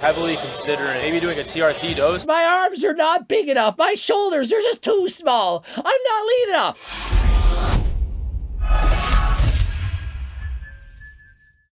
heavily considering maybe doing a TRT dose. My arms are not big enough. My shoulders are just too small. I'm not lean enough.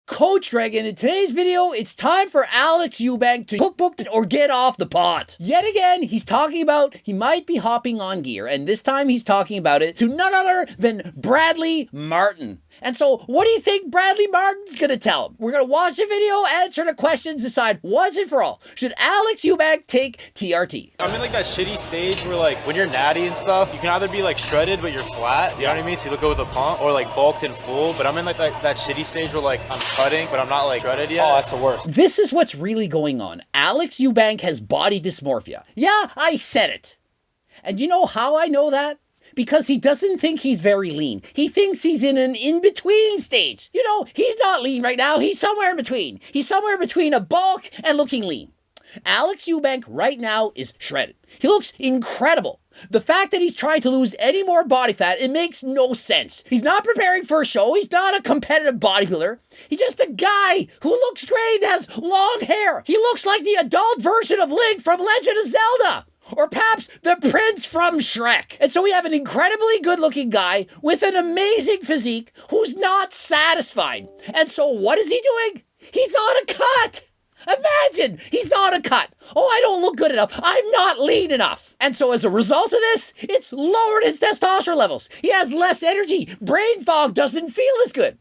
Coach Greg, and in today's video, it's time for Alex Eubank to poop or get off the pot. Yet again, he's talking about he might be hopping on gear, and this time he's talking about it to none other than Bradley Martin. And so, what do you think Bradley Martin's gonna tell him? We're gonna watch the video, answer the questions, decide once and for all, should Alex Eubank take TRT? I'm in like that shitty stage where like when you're natty and stuff, you can either be like shredded but you're flat, you know what I mean? So you look good with a pump, or like bulked and full, but I'm in like that shitty stage where like I'm cutting, but I'm not like shredded yet. Oh, that's the worst. This is what's really going on. Alex Eubank has body dysmorphia. Yeah, I said it. And you know how I know that? Because he doesn't think he's very lean. He thinks he's in an in-between stage. You know, he's not lean right now. He's somewhere in between. He's somewhere between a bulk and looking lean. Alex Eubank right now is shredded. He looks incredible. The fact that he's trying to lose any more body fat, it makes no sense. He's not preparing for a show. He's not a competitive bodybuilder. He's just a guy who looks great and has long hair. He looks like the adult version of Link from Legend of Zelda. Or perhaps the prince from Shrek. And so we have an incredibly good-looking guy with an amazing physique who's not satisfied. And so what is he doing? He's on a cut. Imagine, he's on a cut. Oh, I don't look good enough. I'm not lean enough. And so as a result of this, it's lowered his testosterone levels. He has less energy. Brain fog doesn't feel as good.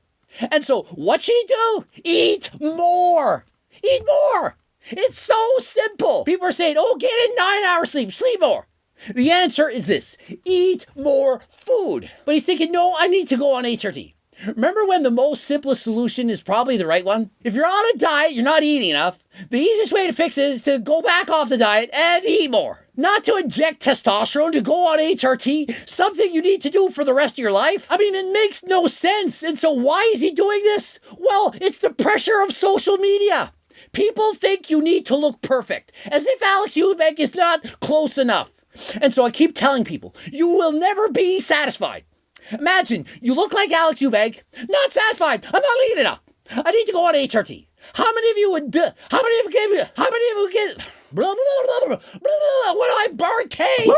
And so what should he do? Eat more. Eat more. It's so simple. People are saying, oh, get in 9 hours sleep, sleep more. The answer is this: eat more food. But he's thinking, no, I need to go on HRT. Remember when the most simplest solution is probably the right one? If you're on a diet, you're not eating enough, the easiest way to fix it is to go back off the diet and eat more. Not to inject testosterone, to go on HRT, something you need to do for the rest of your life. I mean, it makes no sense. And so why is he doing this? Well, it's the pressure of social media. People think you need to look perfect, as if Alex Eubank is not close enough. And so I keep telling people, you will never be satisfied. Imagine, you look like Alex Eubank, not satisfied, I'm not lean enough. I need to go on HRT. How many of you would blah, blah, blah, blah, blah, blah, what do I burn cake?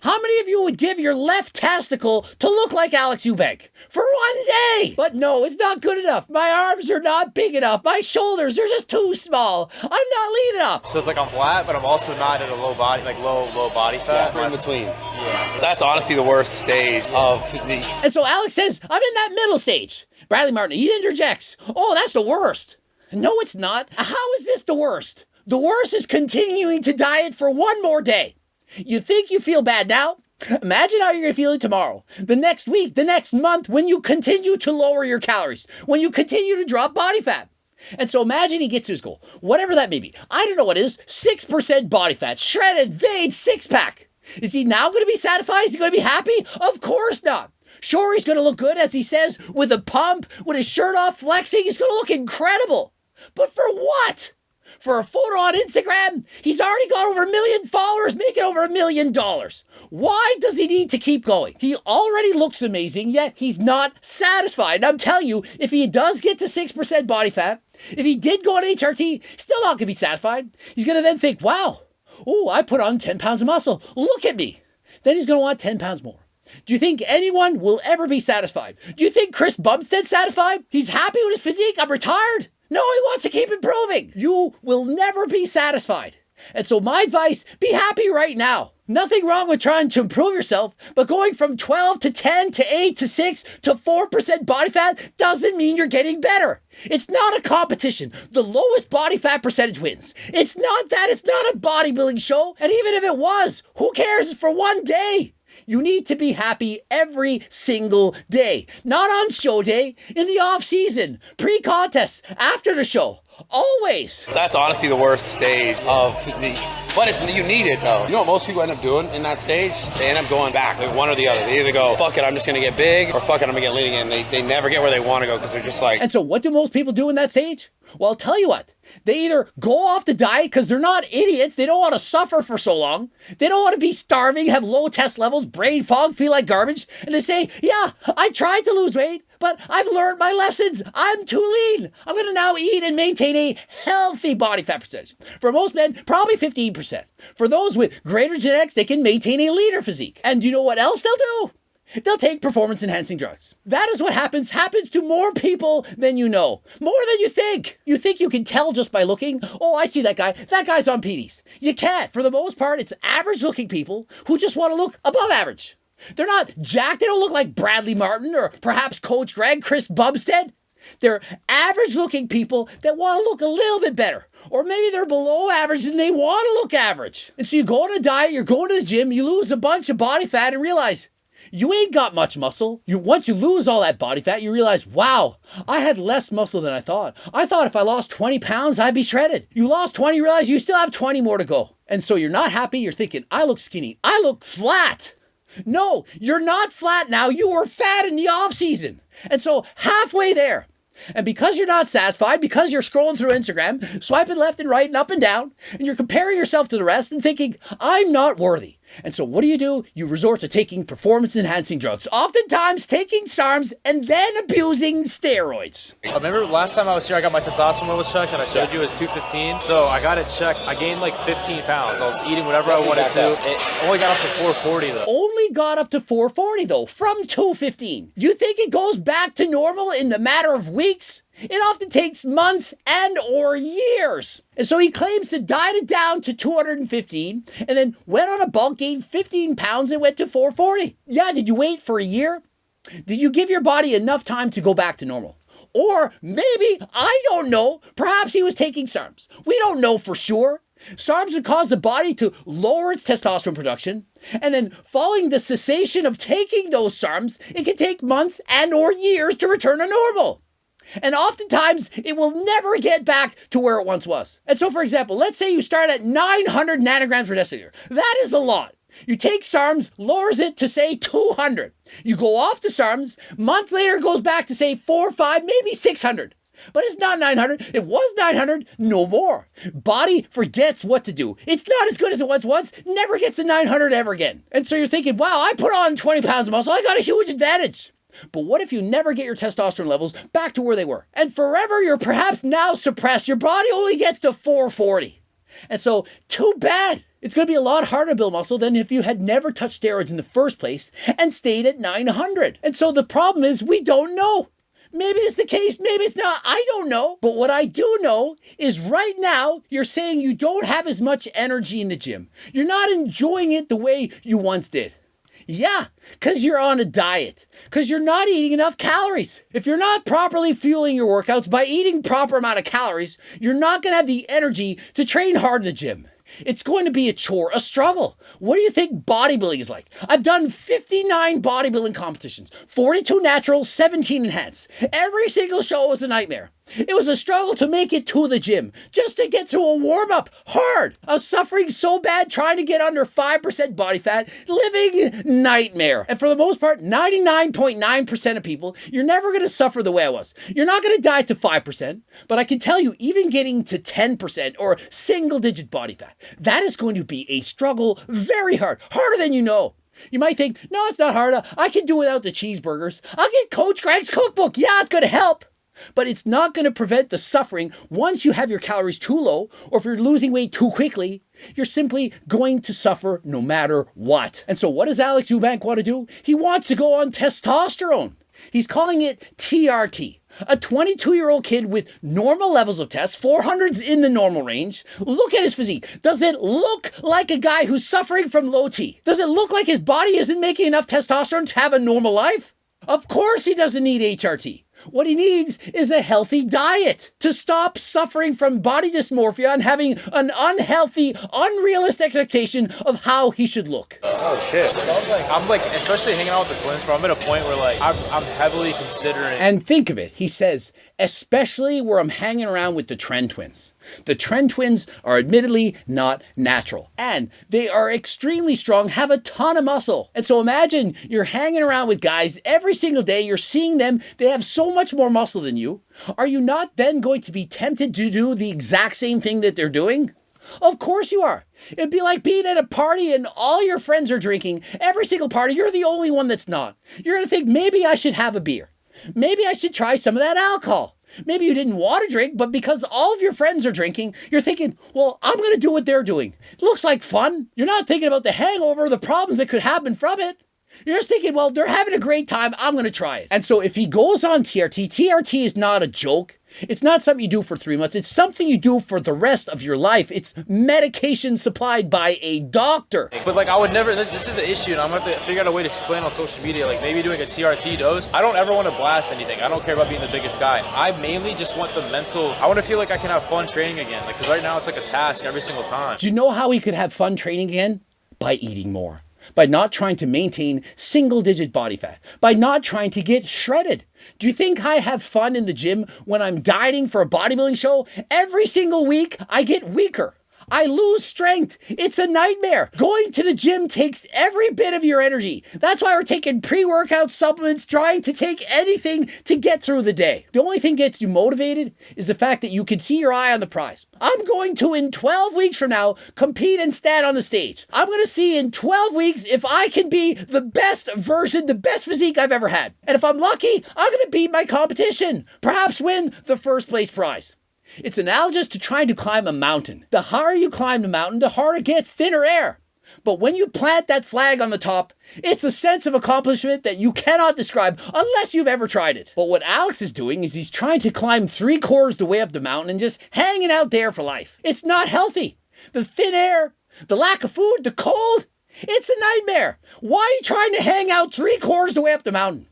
How many of you would give your left testicle to look like Alex Eubank for one day? But no, it's not good enough. My arms are not big enough. My shoulders are just too small. I'm not lean enough. So it's like I'm flat, but I'm also not at a low body, like low body fat. Yeah, in between. Yeah. That's honestly the worst stage of physique. And so Alex says, I'm in that middle stage. Bradley Martin, he interjects. Oh, that's the worst. No, it's not. How is this the worst? The worst is continuing to diet for one more day. You think you feel bad now? Imagine how you're going to feel tomorrow, the next week, the next month, when you continue to lower your calories, when you continue to drop body fat. And so imagine he gets to his goal, whatever that may be. I don't know what it is, 6% body fat, shredded, vein, six-pack. Is he now going to be satisfied? Is he going to be happy? Of course not. Sure, he's going to look good, as he says, with a pump, with his shirt off, flexing. He's going to look incredible. But for what? For a photo on Instagram? He's already got over 1 million followers, making over $1 million. Why does he need to keep going? He already looks amazing, yet he's not satisfied. And I'm telling you, if he does get to 6% body fat, if he did go on HRT, he's still not going to be satisfied. He's going to then think, wow, oh, I put on 10 pounds of muscle. Look at me. Then he's going to want 10 pounds more. Do you think anyone will ever be satisfied? Do you think Chris Bumstead's satisfied? He's happy with his physique. I'm retired. No, he wants to keep improving. You will never be satisfied. And so my advice, be happy right now. Nothing wrong with trying to improve yourself, but going from 12 to 10 to 8 to 6 to 4% body fat doesn't mean you're getting better. It's not a competition. The lowest body fat percentage wins. It's not that. It's not a bodybuilding show. And even if it was, who cares? It's for one day. You need to be happy every single day. Not on show day, in the off season, pre-contest, after the show. Always. That's honestly the worst stage of physique. But you need it though. You know what most people end up doing in that stage? They end up going back, like one or the other. They either go, fuck it, I'm just gonna get big, or fuck it, I'm gonna get lean again. They never get where they want to go because they're just like. And so what do most people do in that stage? Well, I'll tell you what. They either go off the diet because they're not idiots. They don't want to suffer for so long. They don't want to be starving, have low test levels, brain fog, feel like garbage. And they say, yeah, I tried to lose weight, but but I've learned my lessons. I'm too lean. I'm going to now eat and maintain a healthy body fat percentage. For most men, probably 15%. For those with greater genetics, they can maintain a leaner physique. And you know what else they'll do? They'll take performance-enhancing drugs. That is what happens to more people than you know. More than you think. You think you can tell just by looking. Oh, I see that guy. That guy's on PDs. You can't. For the most part, it's average-looking people who just want to look above average. They're not jacked. They don't look like Bradley Martin or perhaps Coach Greg, Chris Bumstead. They're average-looking people that want to look a little bit better. Or maybe they're below average and they want to look average. And so you go on a diet, you're going to the gym, you lose a bunch of body fat and realize you ain't got much muscle. Once you lose all that body fat, you realize, wow, I had less muscle than I thought. I thought if I lost 20 pounds, I'd be shredded. You lost 20, you realize you still have 20 more to go. And so you're not happy. You're thinking, I look skinny. I look flat. No, you're not flat now. You were fat in the off season. And so halfway there. And because you're not satisfied, because you're scrolling through Instagram, swiping left and right and up and down, and you're comparing yourself to the rest and thinking, I'm not worthy. And so what do? You resort to taking performance-enhancing drugs, oftentimes taking SARMs and then abusing steroids. I remember last time I was here, I got my testosterone levels checked, and I showed you it was 215. So I got it checked. I gained like 15 pounds. I was eating whatever I wanted to. It only got up to 440 though. Only got up to 440 though, from 215. Do you think it goes back to normal in a matter of weeks? It often takes months and or years. And so he claims to diet it down to 215 and then went on a bulk, gained 15 pounds and went to 440. Yeah, did you wait for a year? Did you give your body enough time to go back to normal? Or maybe, I don't know, perhaps he was taking SARMs. We don't know for sure. SARMs would cause the body to lower its testosterone production, and then following the cessation of taking those SARMs, it can take months and or years to return to normal. And oftentimes, it will never get back to where it once was. And so, for example, let's say you start at 900 nanograms per deciliter. That is a lot. You take SARMs, lowers it to, say, 200. You go off the SARMs, months later it goes back to, say, 4, 5, maybe 600. But it's not 900. It was 900, no more. Body forgets what to do. It's not as good as it once, never gets to 900 ever again. And so you're thinking, wow, I put on 20 pounds of muscle. I got a huge advantage. But what if you never get your testosterone levels back to where they were? And forever you're perhaps now suppressed. Your body only gets to 440. And so, too bad. It's going to be a lot harder to build muscle than if you had never touched steroids in the first place and stayed at 900. And so the problem is we don't know. Maybe it's the case, maybe it's not, I don't know. But what I do know is right now, you're saying you don't have as much energy in the gym. You're not enjoying it the way you once did. Yeah, because you're on a diet, because you're not eating enough calories. If you're not properly fueling your workouts by eating proper amount of calories, you're not going to have the energy to train hard in the gym. It's going to be a chore, a struggle. What do you think bodybuilding is like? I've done 59 bodybuilding competitions, 42 natural, 17 enhanced. Every single show was a nightmare. It was a struggle to make it to the gym, just to get through a warm-up. Hard. I was suffering so bad trying to get under 5% body fat, living nightmare. And for the most part, 99.9% of people, you're never going to suffer the way I was. You're not going to diet to 5%, but I can tell you, even getting to 10% or single-digit body fat, that is going to be a struggle, very hard, harder than you know. You might think, no, it's not hard. I can do without the cheeseburgers. I'll get Coach Greg's cookbook. Yeah, it's going to help. But it's not going to prevent the suffering once you have your calories too low, or if you're losing weight too quickly, you're simply going to suffer no matter what. And so what does Alex Eubank want to do? He wants to go on testosterone. He's calling it TRT. A 22-year-old kid with normal levels of test, 400s in the normal range. Look at his physique. Does it look like a guy who's suffering from low T? Does it look like his body isn't making enough testosterone to have a normal life? Of course he doesn't need HRT. What he needs is a healthy diet to stop suffering from body dysmorphia and having an unhealthy, unrealistic expectation of how he should look. Oh shit. I'm like, especially hanging out with the twins, bro, I'm at a point where like, I'm heavily considering. And think of it, he says, especially where I'm hanging around with the Trend twins. The Trend twins are admittedly not natural, and they are extremely strong, have a ton of muscle. And so imagine you're hanging around with guys every single day, you're seeing them, they have so much more muscle than you. Are you not then going to be tempted to do the exact same thing that they're doing? Of course you are. It'd be like being at a party and all your friends are drinking. Every single party, you're the only one that's not. You're going to think, maybe I should have a beer. Maybe I should try some of that alcohol. Maybe you didn't want to drink, but because all of your friends are drinking, you're thinking, well, I'm going to do what they're doing. It looks like fun. You're not thinking about the hangover, the problems that could happen from it. You're just thinking, well, they're having a great time. I'm going to try it. And so if he goes on TRT, TRT is not a joke. It's not something you do for 3 months. It's something you do for the rest of your life. It's medication supplied by a doctor. But like I would never, this is the issue, and I'm gonna have to figure out a way to explain on social media, like maybe doing a TRT dose. I don't ever want to blast anything. I don't care about being the biggest guy. I mainly just want the mental, I want to feel like I can have fun training again. Like, cause right now it's like a task every single time. Do you know how he could have fun training again? By eating more. By not trying to maintain single-digit body fat. By not trying to get shredded. Do you think I have fun in the gym when I'm dieting for a bodybuilding show? Every single week, I get weaker. I lose strength. It's a nightmare. Going to the gym takes every bit of your energy. That's why we're taking pre-workout supplements, trying to take anything to get through the day. The only thing gets you motivated is the fact that you can see your eye on the prize. I'm going to, in 12 weeks from now, compete and stand on the stage. I'm going to see in 12 weeks if I can be the best version, the best physique I've ever had. And if I'm lucky, I'm going to beat my competition. Perhaps win the first place prize. It's analogous to trying to climb a mountain. The higher you climb the mountain, the harder it gets, thinner air. But when you plant that flag on the top, it's a sense of accomplishment that you cannot describe unless you've ever tried it. But what Alex is doing is he's trying to climb 3/4 the way up the mountain and just hanging out there for life. It's not healthy. The thin air, the lack of food, the cold, it's a nightmare. Why are you trying to hang out 3/4 the way up the mountain?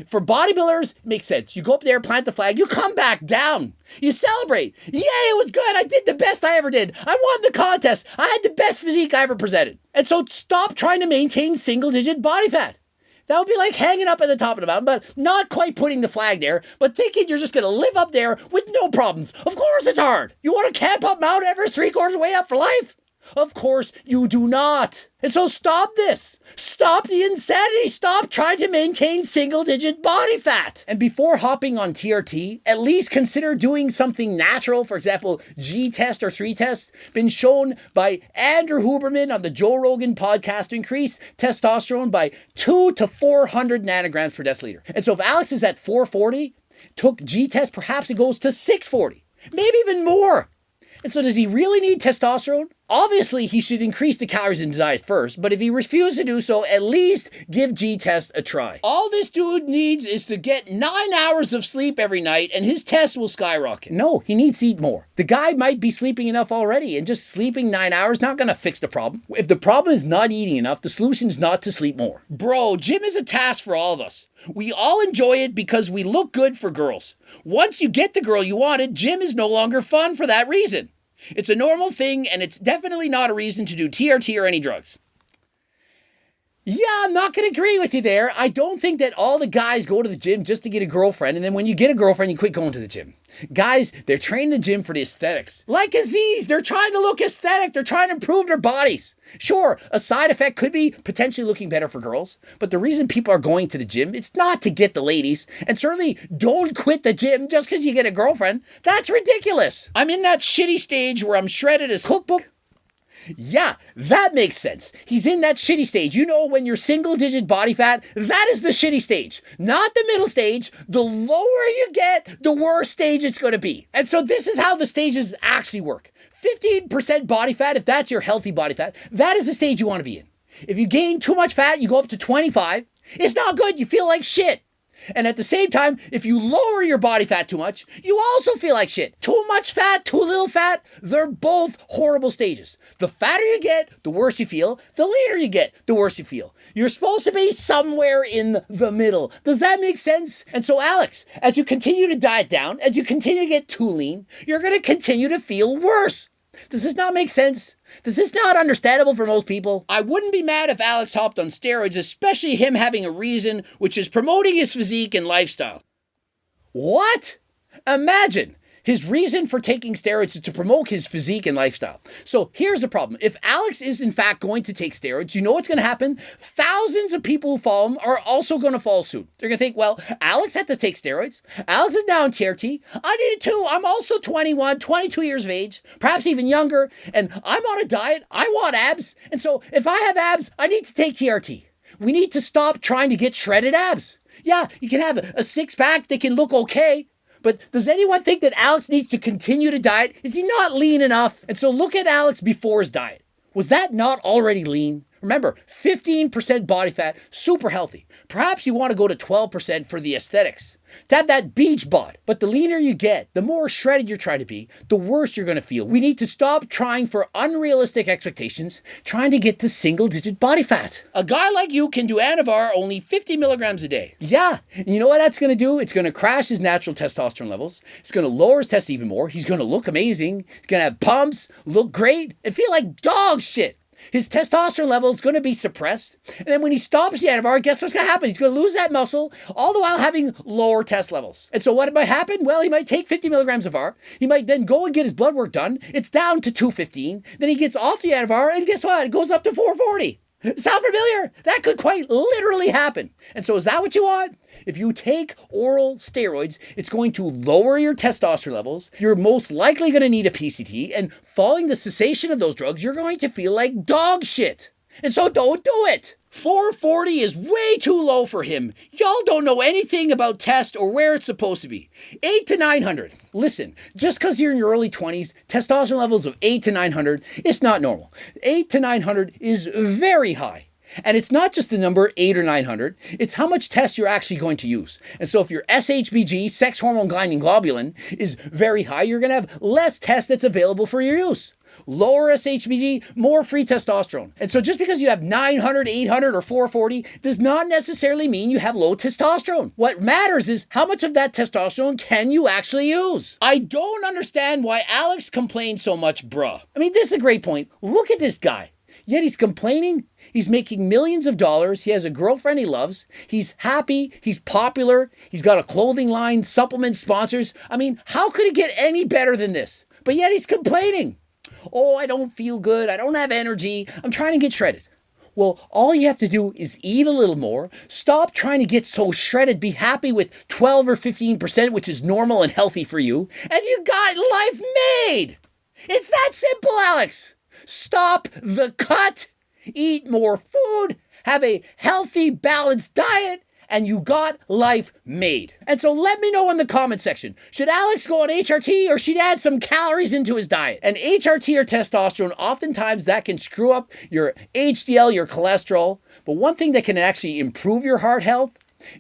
For bodybuilders, it makes sense. You go up there, plant the flag, you come back down. You celebrate. Yay, it was good. I did the best I ever did. I won the contest. I had the best physique I ever presented. And so stop trying to maintain single-digit body fat. That would be like hanging up at the top of the mountain, but not quite putting the flag there, but thinking you're just going to live up there with no problems. Of course it's hard. You want to camp up Mount Everest 3/4 way up for life? Of course you do not. And so stop this. Stop the insanity. Stop trying to maintain single-digit body fat. And before hopping on TRT, at least consider doing something natural. For example, G-test or 3-test. Been shown by Andrew Huberman on the Joe Rogan podcast to increase testosterone by 200 to 400 nanograms per deciliter. And so if Alex is at 440, took G-test, perhaps it goes to 640. Maybe even more. And so does he really need testosterone? Obviously, he should increase the calories in his diet first, but if he refuses to do so, at least give G-test a try. All this dude needs is to get 9 hours of sleep every night, and his test will skyrocket. No, he needs to eat more. The guy might be sleeping enough already, and just sleeping 9 hours not gonna fix the problem. If the problem is not eating enough, the solution is not to sleep more. Bro, gym is a task for all of us. We all enjoy it because we look good for girls. Once you get the girl you wanted, gym is no longer fun for that reason. It's a normal thing, and it's definitely not a reason to do TRT or any drugs. Yeah, I'm not going to agree with you there. I don't think that all the guys go to the gym just to get a girlfriend, and then when you get a girlfriend, you quit going to the gym. Guys, they're training the gym for the aesthetics. Like Aziz, they're trying to look aesthetic. They're trying to improve their bodies. Sure, a side effect could be potentially looking better for girls, but the reason people are going to the gym, it's not to get the ladies, and certainly don't quit the gym just because you get a girlfriend. That's ridiculous. I'm in that shitty stage where I'm shredded as cookbook. Yeah, that makes sense. He's in that shitty stage. You know, when you're single-digit body fat, that is the shitty stage. Not the middle stage. The lower you get, the worse stage it's going to be. And so this is how the stages actually work. 15% body fat, if that's your healthy body fat, that is the stage you want to be in. If you gain too much fat, you go up to 25. It's not good. You feel like shit. And at the same time, if you lower your body fat too much, you also feel like shit. Too much fat, too little fat, they're both horrible stages. The fatter you get, the worse you feel. The leaner you get, the worse you feel. You're supposed to be somewhere in the middle. Does that make sense? And so Alex, as you continue to diet down, as you continue to get too lean, you're going to continue to feel worse. Does this not make sense? Does this not understandable for most people? I wouldn't be mad if Alex hopped on steroids, especially him having a reason, which is promoting his physique and lifestyle. What? Imagine. His reason for taking steroids is to promote his physique and lifestyle. So here's the problem. If Alex is in fact going to take steroids, you know what's going to happen? Thousands of people who follow him are also going to follow suit. They're going to think, well, Alex had to take steroids. Alex is now on TRT. I did it too. I'm also 21, 22 years of age, perhaps even younger, and I'm on a diet. I want abs. And so if I have abs, I need to take TRT. We need to stop trying to get shredded abs. Yeah, you can have a six-pack, they can look okay. But does anyone think that Alex needs to continue to diet? Is he not lean enough? And so look at Alex before his diet. Was that not already lean? Remember, 15% body fat, super healthy. Perhaps you want to go to 12% for the aesthetics. To have that beach bod. But the leaner you get, the more shredded you're trying to be, the worse you're going to feel. We need to stop trying for unrealistic expectations, trying to get to single-digit body fat. A guy like you can do Anavar only 50 milligrams a day. Yeah, and you know what that's going to do? It's going to crash his natural testosterone levels. It's going to lower his tests even more. He's going to look amazing. He's going to have pumps, look great, and feel like dog shit. His testosterone level is going to be suppressed. And then when he stops the Anavar, guess what's going to happen? He's going to lose that muscle, all the while having lower test levels. And so what might happen? Well, he might take 50 milligrams of VAR. He might then go and get his blood work done. It's down to 215. Then he gets off the Anavar, and guess what? It goes up to 440. Sound familiar? That could quite literally happen. And so is that what you want? If you take oral steroids, it's going to lower your testosterone levels. You're most likely going to need a PCT. And following the cessation of those drugs, you're going to feel like dog shit. And so don't do it. 440 is way too low for him. Y'all don't know anything about test or where it's supposed to be. 8 to 900. Listen, just because you're in your early 20s, testosterone levels of 8 to 900, it's not normal. 8 to 900 is very high. And it's not just the number 8 or 900, it's how much test you're actually going to use. And so if your SHBG, sex hormone binding globulin, is very high, you're going to have less test that's available for your use. Lower SHBG, more free testosterone. And so just because you have 900, 800, or 440 does not necessarily mean you have low testosterone. What matters is how much of that testosterone can you actually use? I don't understand why Alex complains so much, bruh. I mean, this is a great point. Look at this guy. Yet he's complaining. He's making millions of dollars. He has a girlfriend he loves. He's happy. He's popular. He's got a clothing line, supplement sponsors. I mean, how could it get any better than this? But yet he's complaining. Oh, I don't feel good. I don't have energy. I'm trying to get shredded. Well, all you have to do is eat a little more. Stop trying to get so shredded. Be happy with 12 or 15%, which is normal and healthy for you. And you got life made. It's that simple, Alex. Stop the cut, eat more food, have a healthy, balanced diet, and you got life made. And so let me know in the comment section, should Alex go on HRT or should he add some calories into his diet? And HRT or testosterone, oftentimes that can screw up your HDL, your cholesterol. But one thing that can actually improve your heart health,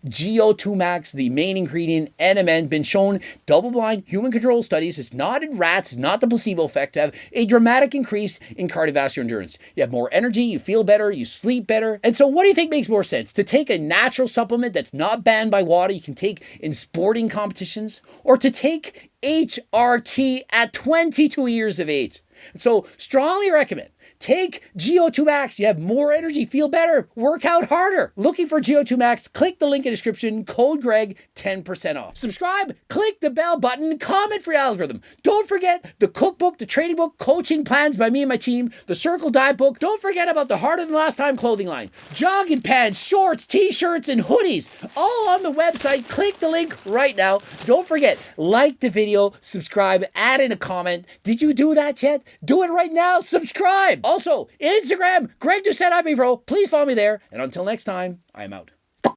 GO2 max, the main ingredient, NMN, been shown double-blind human control studies. It's not in rats, it's not the placebo effect, to have a dramatic increase in cardiovascular endurance. You have more energy, you feel better, you sleep better. And so what do you think makes more sense? To take a natural supplement that's not banned by WADA, you can take in sporting competitions, or to take HRT at 22 years of age? And so strongly recommend. Take GO2 Max. You have more energy, feel better, work out harder. Looking for GO2 Max, click the link in the description, code Greg, 10% off. Subscribe, click the bell button, comment for your algorithm. Don't forget the cookbook, the training book, coaching plans by me and my team, the Circle Diet book. Don't forget about the Harder Than Last Time clothing line. Jogging pants, shorts, t-shirts, and hoodies. All on the website. Click the link right now. Don't forget, like the video, subscribe, add in a comment. Did you do that yet? Do it right now. Subscribe. Also, Instagram, Greg Doucette, Pro. Please follow me there. And until next time, I am out.